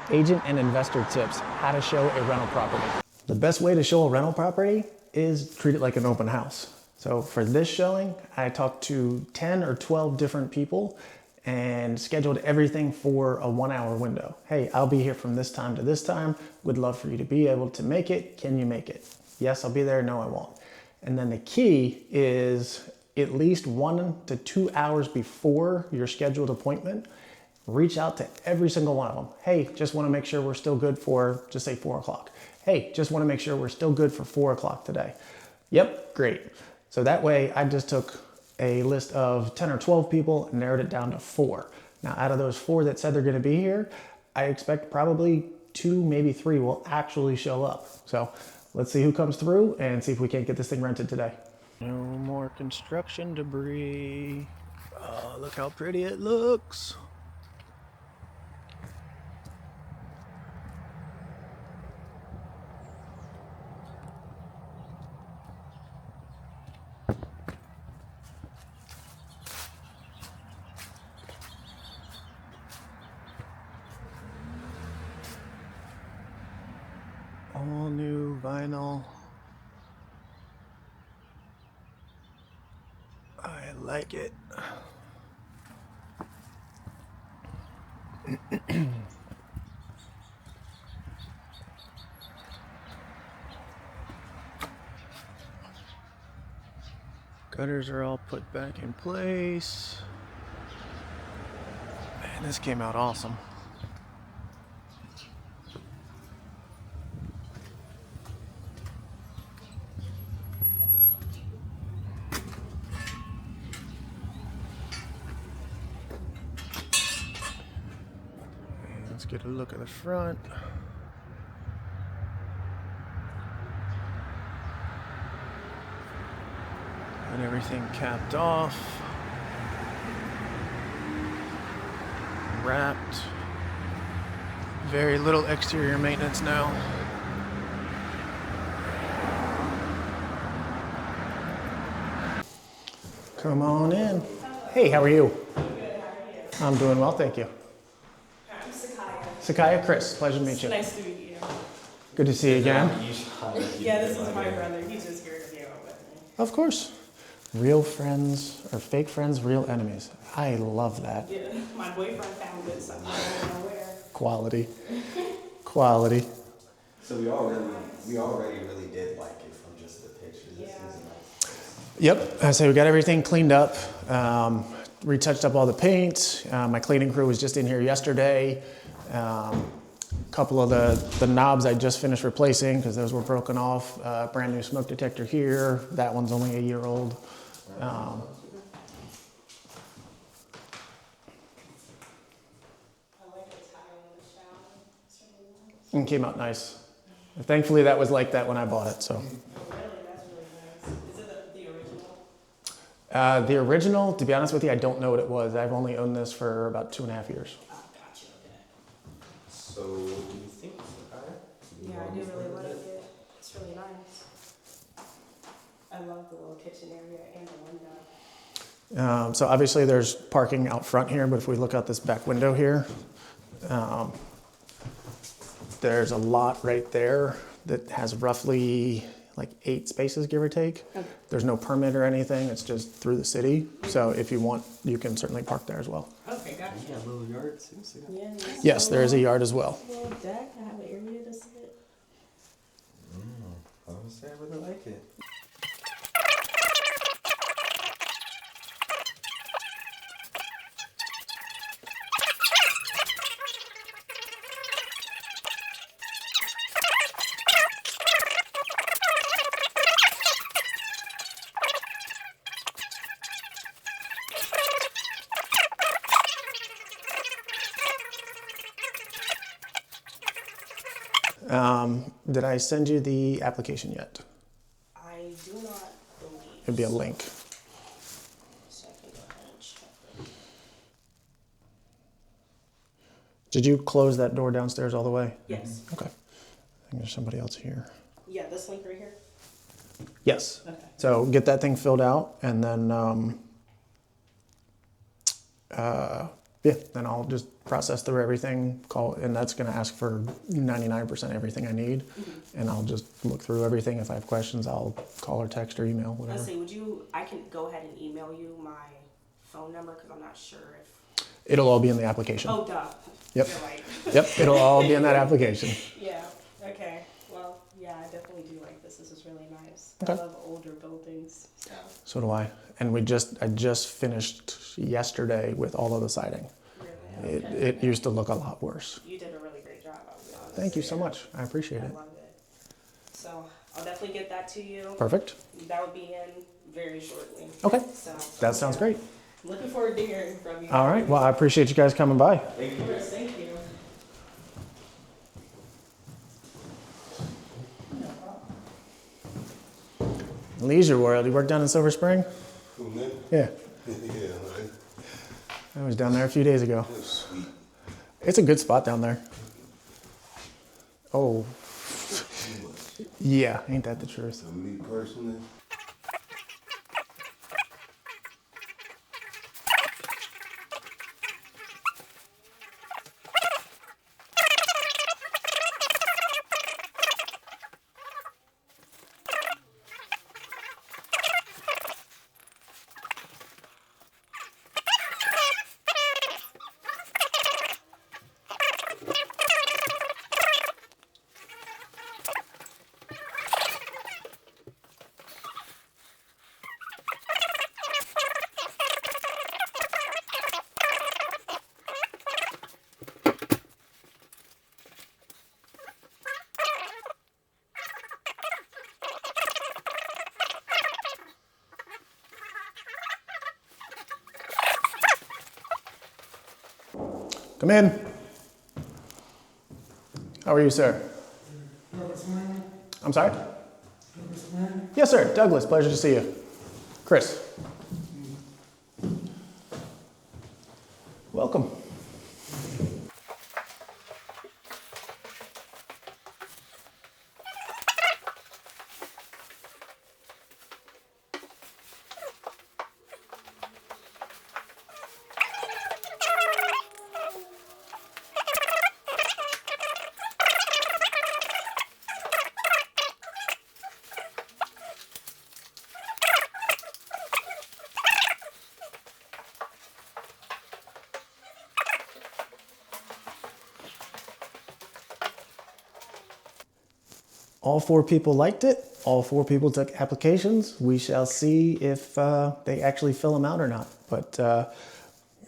Agent and investor tips, how to show a rental property. The best way to show a rental property is treat it like an open house. So for this showing, I talked to 10 or 12 different people and scheduled everything for a 1 hour window. Hey, I'll be here from this time to this time. Would love for you to be able to make it. Can you make it? Yes, I'll be there. No, I won't. And then the key is at least 1 to 2 hours before your scheduled appointment, reach out to every single one of them. Hey, just want to make sure we're still good for, just say 4 o'clock. Hey, just want to make sure we're still good for 4 o'clock today. Yep, great. So that way I just took a list of 10 or 12 people and narrowed it down to 4. Now out of those 4 that said they're going to be here, I expect probably 2, maybe 3 will actually show up. So let's see who comes through and see if we can't get this thing rented today. No more construction debris. Oh, look how pretty it looks. All new vinyl. I like it. Gutters are all put back in place. Man, this came out awesome. And let's get a look at the front. And everything capped off, wrapped. Very little exterior maintenance now. Come on in. Hey, how are you? Good, how are you? I'm doing well, thank you. I'm Sakaya. Sakaya, Chris, pleasure to meet you. Nice to meet you. Good to see you again. Yeah, this is my brother. He's just here to deal with me. Of course. Real friends or fake friends, real enemies. I love that. Yeah, my boyfriend found this. I'm not even aware. Quality. Quality. So we already really did like it from just the pictures. Yeah. This is a nice place. Yep, so we got everything cleaned up. Retouched up all the paint. My cleaning crew was just in here yesterday. A couple of the knobs I just finished replacing because those were broken off. Brand new smoke detector here. That one's only a year old. I like the tile in the shower. It's really nice. And came out nice. Thankfully that was like that when I bought it, so. Oh, really? That's really nice. Is it the original? The original, to be honest with you, I don't know what it was. I've only owned this for about 2.5 years. Oh, gotcha. Okay. So what do you think? Yeah, I do really like it. It's really nice. I love the little kitchen area and the window. So obviously there's parking out front here, but if we look out this back window here, there's a lot right there that has roughly like 8 spaces, give or take. Okay. There's no permit or anything, it's just through the city. So if you want, you can certainly park there as well. Okay, gotcha. Yeah, a little yard too. So Yeah, nice Yes, there is a little- yard as well. Little deck. I have an area to sit. I would say I really like it. Did I send you the application yet? I do not believe. It'd be a link. So I can go ahead and check it. Did you close that door downstairs all the way? Yes. Okay. I think there's somebody else here. Yeah, this link right here. Yes. Okay. So get that thing filled out and then, Yeah, then I'll just process through everything, and that's gonna ask for 99% everything I need. And I'll just look through everything. If I have questions, I'll call or text or email, whatever. Let's see, I can go ahead and email you my phone number because I'm not sure if. It'll all be in the application. Oh, duh. Yep. You're right. Yep, it'll all be in that application. Yeah, okay. Well, yeah, I definitely do like this. This is really nice. Okay. I love older buildings, so. So do I. And I just finished yesterday with all of the siding. Really? It used to look a lot worse. You did a really great job, I'll be honest. Thank you so much. I appreciate I it. love it. So I'll definitely get that to you. Perfect. That will be in very shortly. Okay. So That sounds yeah. great. Looking forward to hearing from you. All right. Well, I appreciate you guys coming by. Thank you. Chris, thank you. Leisure World. You work down in Silver Spring? Who, me? Yeah. Yeah, man. I was down there a few days ago. That's sweet. It's a good spot down there. Oh, Too much. yeah. Ain't that the truth? So me personally, Come in. How are you, sir? I'm sorry? Yes, sir. Douglas, pleasure to see you. Chris. Welcome. All 4 people liked it. All 4 people took applications. We shall see if they actually fill them out or not. But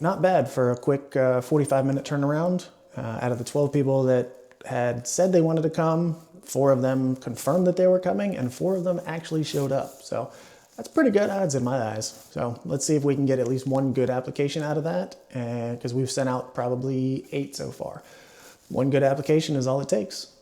not bad for a quick 45-minute turnaround. Out of the 12 people that had said they wanted to come, 4 of them confirmed that they were coming, and 4 of them actually showed up. So that's pretty good odds in my eyes. So let's see if we can get at least 1 good application out of that, because we've sent out probably 8 so far. 1 good application is all it takes.